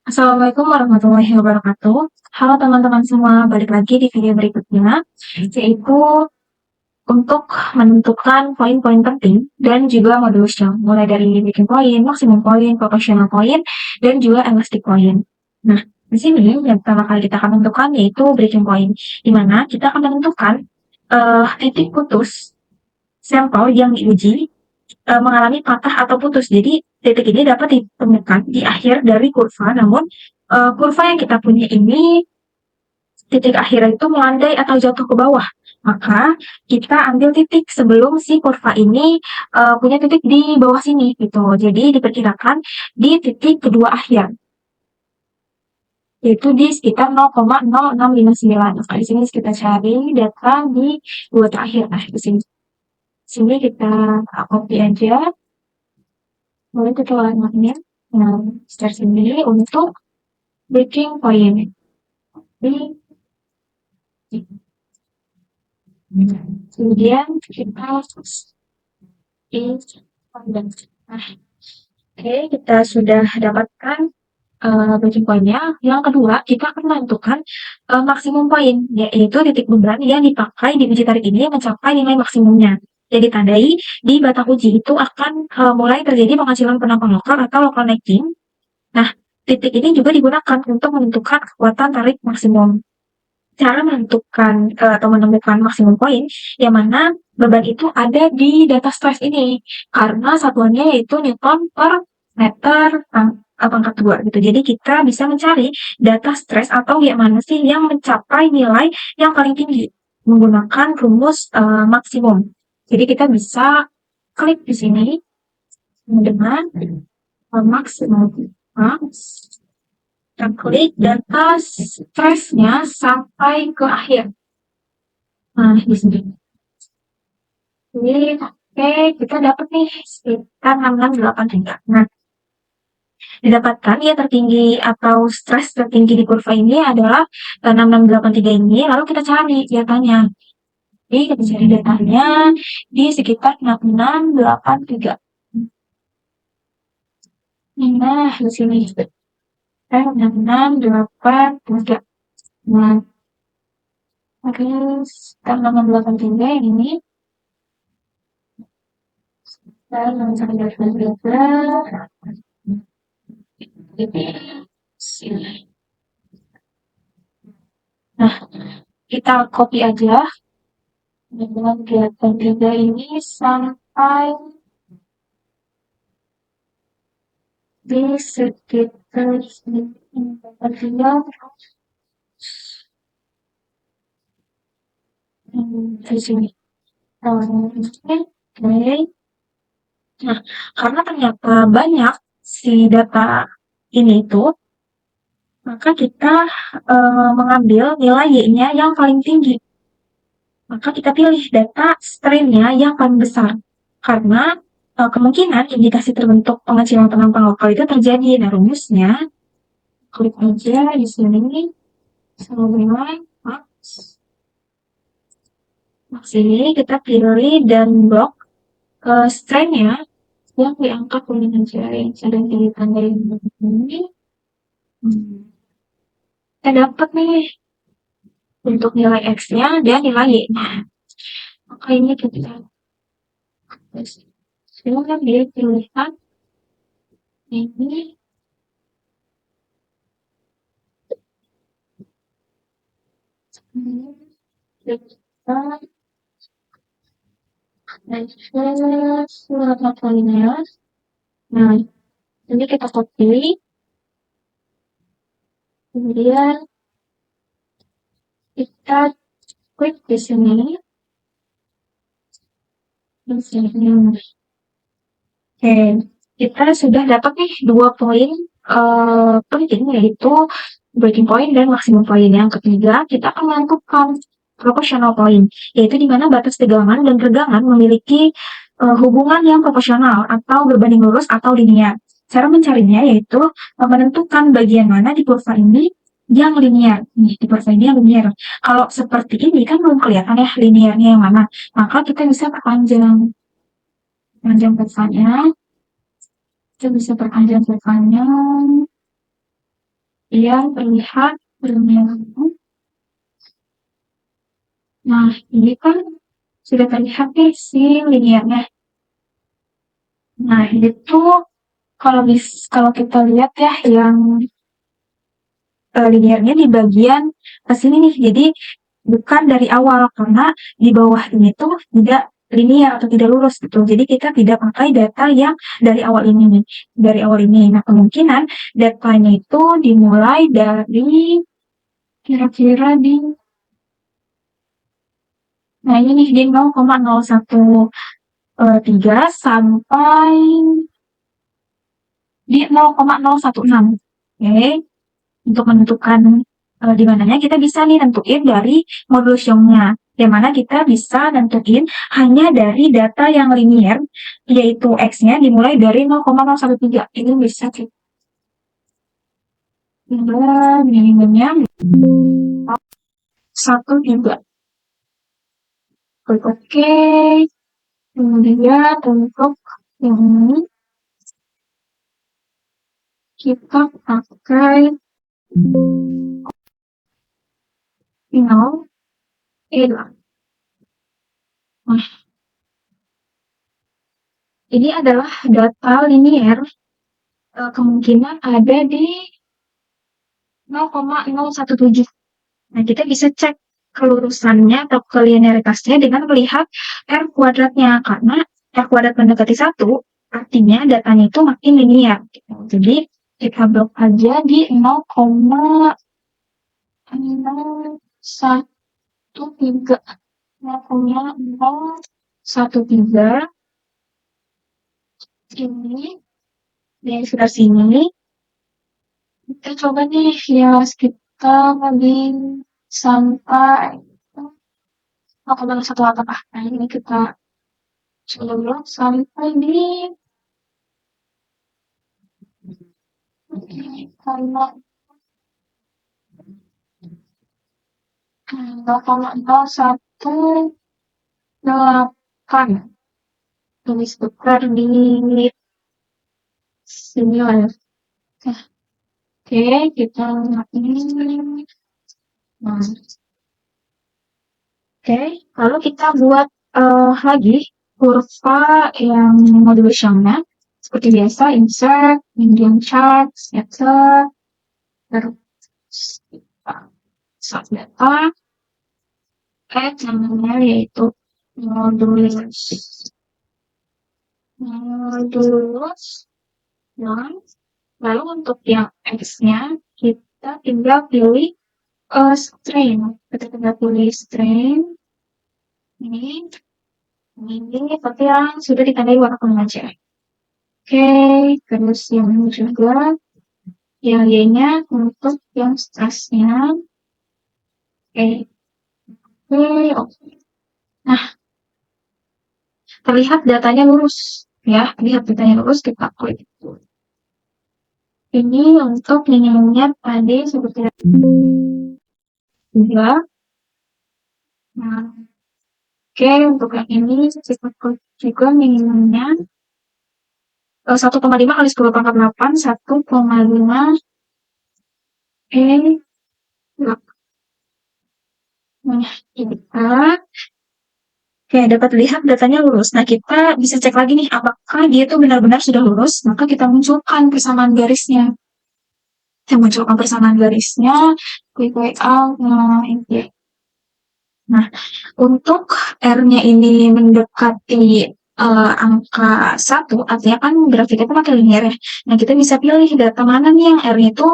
Assalamualaikum warahmatullahi wabarakatuh. Halo teman-teman semua, balik lagi di video berikutnya, yaitu untuk menentukan poin-poin penting dan juga modulusnya, mulai dari breaking point, maksimum point, proportional point, dan juga elastic point. Nah, di sini yang pertama kali kita akan tentukan yaitu breaking point, di mana kita akan menentukan titik putus sampel yang diuji mengalami patah atau putus. Jadi titik ini dapat ditemukan di akhir dari kurva, namun kurva yang kita punya ini titik akhirnya itu melandai atau jatuh ke bawah. Maka kita ambil titik sebelum si kurva ini punya titik di bawah sini gitu. Jadi diperkirakan di titik kedua akhir, yaitu di sekitar 0,0659. Nah, di sini kita cari data di dua terakhir. Nah, di sini. Sini kita copy aja. Lalu kita alamatnya. Nah, start sini untuk breaking point. Kemudian kita nah, oke, kita sudah dapatkan breaking point-nya. Yang kedua, kita akan menentukan maksimum poin, yaitu titik beban yang dipakai di uji tarik ini mencapai nilai maksimumnya. Jadi tandai di batang uji itu akan mulai terjadi penghacilan penampang lokal atau local necking. Nah, titik ini juga digunakan untuk menentukan kekuatan tarik maksimum. Cara menentukan atau menemukan maksimum poin yang mana beban itu ada di data stres ini karena satuannya yaitu Newton per meter pangkat 2 gitu. Jadi kita bisa mencari data stres atau yang mana sih yang mencapai nilai yang paling tinggi menggunakan rumus maksimum. Jadi kita bisa klik di sini dengan maksimum kita klik data stresnya sampai ke akhir. Nah, di sini. Jadi, oke, kita dapat nih sekitar 6683. Nah, didapatkan ya tertinggi atau stres tertinggi di kurva ini adalah 6683 ini. Lalu kita cari datanya. Jadi, kita cari datanya di sekitar 6683. Nah, di sini. 6683. Nah, oke, sekitar 6683 yang ini. Dan nah, kita copy aja dengan kegiatan 3 ini sampai di sekitar di sini. Oke. Nah, karena ternyata banyak si data ini itu, maka kita mengambil nilai Y-nya yang paling tinggi. Maka kita pilih data strain-nya yang paling besar. Karena kemungkinan indikasi terbentuk pengecilan penampang lokal itu terjadi. Nah, rumusnya, klik aja di sini, sama nilai max. Max ini kita pilih dan blok strain-nya yang diangkat kuning aja, yang sedang ditandai ini. Kita dapat nih untuk nilai X-nya dan nilai Y-nya. Maka ini kita silakan dia pilihan ini kita surat laporannya. Nah, ini kita copy, kemudian kita klik di sini. Oke, kita sudah dapat nih 2 poin penting, yaitu breaking point dan maximum point. Yang ketiga, kita akan menentukan proportional point, yaitu di mana batas tegangan dan regangan memiliki hubungan yang proporsional atau berbanding lurus atau linear. Cara mencarinya yaitu menentukan bagian mana di kurva ini yang linear. Nih, di kurva ini yang linear. Kalau seperti ini kan belum kelihatan ya linearnya yang mana. Maka kita bisa perpanjang kurvanya. Kita bisa perpanjang kurvanya. yang terlihat bermerah. Nah, ini kan sudah terlihat nih si liniernya. Nah, ini tuh kalau kita lihat ya yang liniernya di bagian sini nih. Jadi bukan dari awal karena di bawah ini tuh tidak linear atau tidak lurus gitu. Jadi kita tidak pakai data yang dari awal ini nih, dari awal ini. Nah, kemungkinan datanya itu dimulai dari kira-kira di nah ini nih di 0,013 sampai di 0,016. Oke, untuk menentukan di mananya kita bisa nih nentuin dari modulus Young-nya. Yang mana kita bisa nentuin hanya dari data yang linier, yaitu X-nya dimulai dari 0,013. Ini bisa kita minimumnya 1 juga. Klik OK. Kemudian untuk yang ini kita pakai 0,8. Nah, ini adalah data linier kemungkinan ada di 0,017. Nah, kita bisa cek kelurusannya atau kelinearitasnya dengan melihat R kuadratnya. Karena R kuadrat mendekati 1, artinya datanya itu makin linier. Gitu. Jadi, kita blok aja di 0,013. 0,013. Ini, dari sebelah sini, kita coba nih ya sekitar lebih sampai 0,18. Nah, ini kita coba sampai di 0,018. Ini sekitar di sini lah ya. Oke, kita ini. Nah, oke, lalu kita buat lagi kurva yang modulus Young-nya. Seperti biasa, insert, median chart, scatter, terus kita set data, add namanya yaitu modulus Young. Lalu untuk yang X-nya, kita tinggal pilih strain. Kita tinggal pilih strain. Ini seperti yang sudah ditandai warna kuning aja. Oke, terus yang ini juga. Yang Y-nya untuk yang stressnya. Oke. Nah, terlihat datanya lurus. Ya, lihat datanya lurus, kita klik. Ini untuk minimumnya tadi seperti juga. Nah, oke, untuk yang ini kita klik juga minimumnya 1,5 kali 10 pangkat 8, 1,5 Nah, kita dapat lihat datanya lurus. Nah, kita bisa cek lagi nih, apakah dia itu benar-benar sudah lurus, maka kita munculkan persamaan garisnya. Kita munculkan persamaan garisnya, klik layout, nah, ini. Nah, untuk R-nya ini mendekati angka 1, artinya kan grafiknya itu makin linear ya. Nah, kita bisa pilih data mana nih yang R-nya itu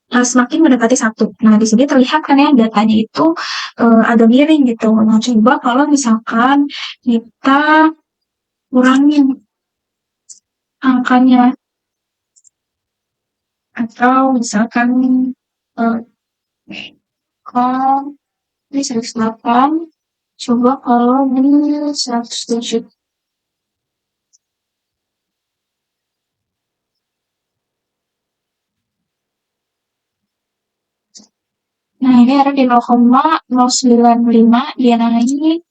semakin mendekati 1. Nah, di sini terlihat kan ya datanya itu agak miring gitu. Nah, coba kalau misalkan kita kurangin angkanya atau misalkan kalau ini 108, coba kalau ini 107. Nah, ini ada di 0,095 dia naik.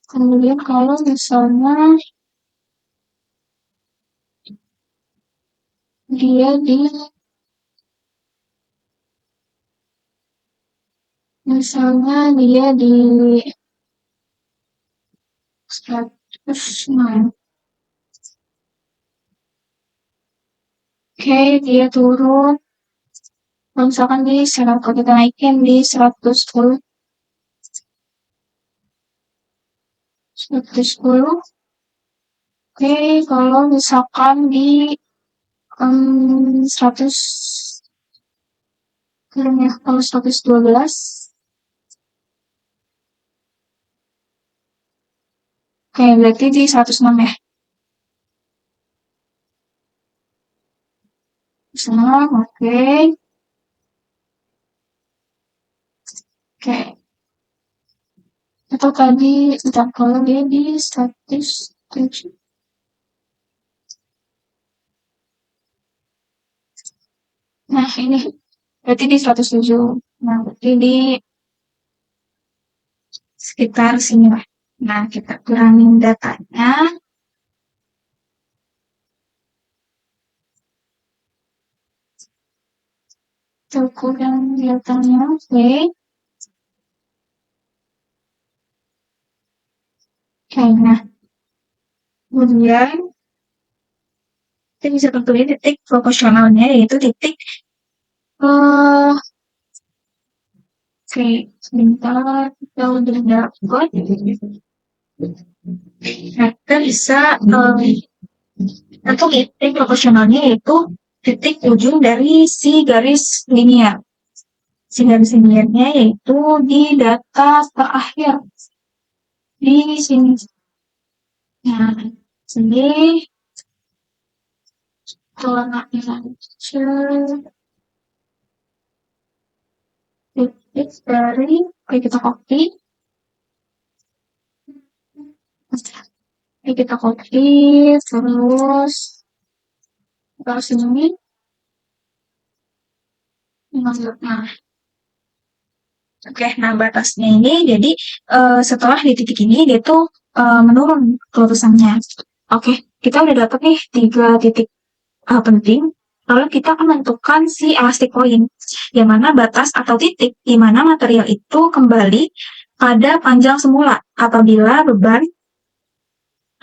Kemudian kalau misalnya dia di Misalnya dia di 106. Oke, dia turun. Kalau misalkan kalau kita naikin di 110, 110. Oke, kalau misalkan di 100, ya, kalau 112. Oke, berarti di 106 ya. 106, oke. Oke, itu tadi udah kalau dia di 107. Nah, ini berarti di 107. Nah, berarti di sekitar sini lah. Nah, kita kurangin datanya. Kita kurang datanya, oke. Oke, nah, kemudian kita bisa tentuin titik proporsionalnya, yaitu titik oke, sebentar, kita udah dapat. Nah, kita bisa tentu titik proporsionalnya yaitu titik ujung dari si garis linier. Si garis liniernya yaitu di data terakhir di sini. Nah, sini warnanya lanjut titik dari, oke kita copy. Oke, kita copy terus garis ini. Nah, oke, nah batasnya ini jadi setelah di titik ini dia tuh menurun kelurusannya. Oke, kita udah dapet nih 3 titik penting. Lalu kita akan menentukan si elastic point, yang mana batas atau titik di mana material itu kembali pada panjang semula apabila beban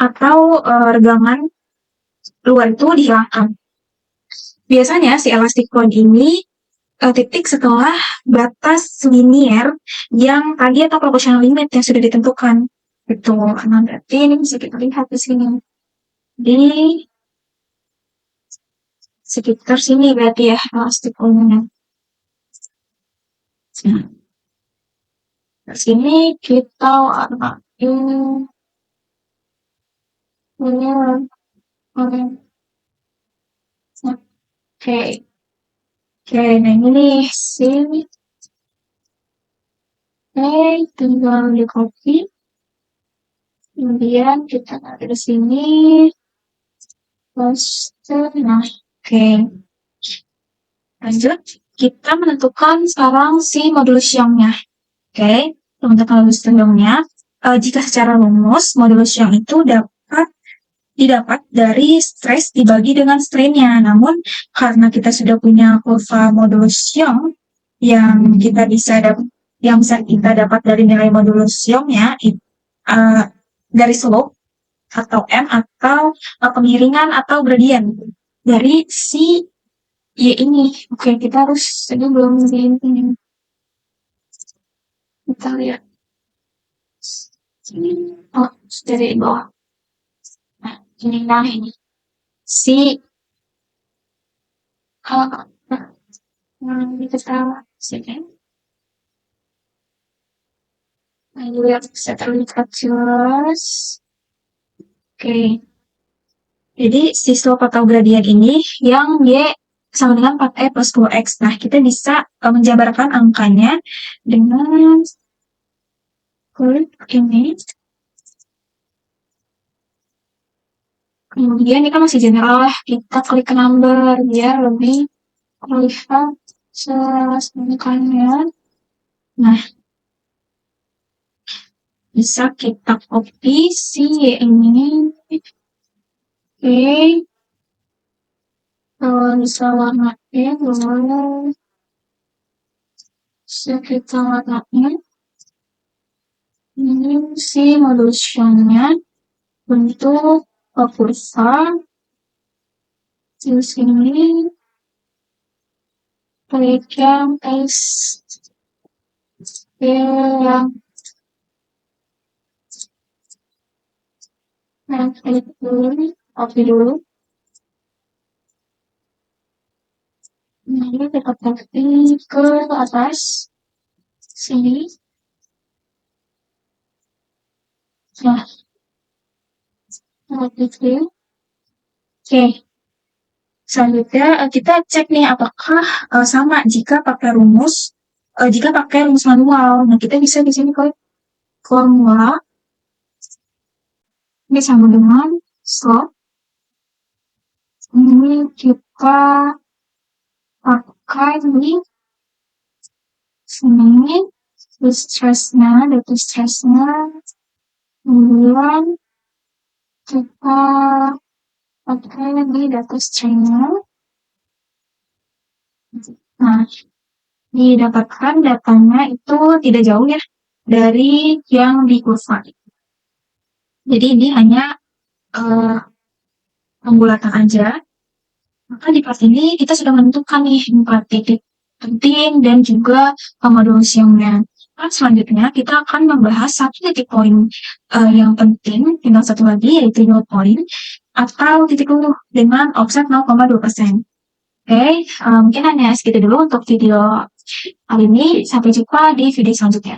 atau regangan luar itu dihilangkan. Biasanya si elastic point ini titik setelah batas linier yang tadi atau proportional limit yang sudah ditentukan. Itu. Nah, berarti ini bisa kita lihat di sini. Di sekitar sini berarti ya elastic point-nya. Nah, di sini kita warnain ini. Oke. Oke, nah ini nih sini. Oke, tinggal di copy. Kemudian kita taruh di sini. Paste. Nah, oke. Lanjut, kita menentukan sekarang si modulus Young-nya. Oke, menentukan modulus Young-nya. Jika secara rumus, modulus Young itu didapat dari stres dibagi dengan strain-nya. Namun, karena kita sudah punya kurva modulus Young yang bisa kita dapat dari nilai modulus Young-nya dari slope atau M atau kemiringan atau gradient dari si Y ini. Oke, kita harus ini belum di ini. Kita lihat. Oh, dari bawah. Nah, ini. Si ini kita sini. Nah, lihat bisa terlihat jelas. Oke. Jadi, si slope atau gradient ini yang Y sama dengan 4E plus 10X. Nah, kita bisa menjabarkan angkanya dengan klik ini. Kemudian ini kan masih general lah. Kita klik ke number biar lebih terlihat jelas angkanya. Nah, bisa kita copy si Y ini. Oke. Kalau bisa warnain boleh kita warnain. Ini si modulasinya bentuk kurva. Di sini berikan S yang copy dulu. Ini kita copy ke atas sini. Nah, oke. Selanjutnya kita cek nih apakah sama jika pakai rumus manual. Nah, kita bisa di sini klik formula. Ini sama dengan slope. Ini kita pakai di sini data stressnya, kemudian kita pakai di data strain-nya. Nah, didapatkan datanya itu tidak jauh ya dari yang di kurva. Jadi ini hanya pembulatan aja. Maka di part ini kita sudah menentukan nih 4 titik penting dan juga modulasiumnya. Nah, selanjutnya kita akan membahas satu titik poin yang penting, tinggal satu lagi yaitu node point atau titik luluh dengan offset 0,2%. Oke, mungkin hanya segitu dulu untuk video kali ini. Sampai jumpa di video selanjutnya.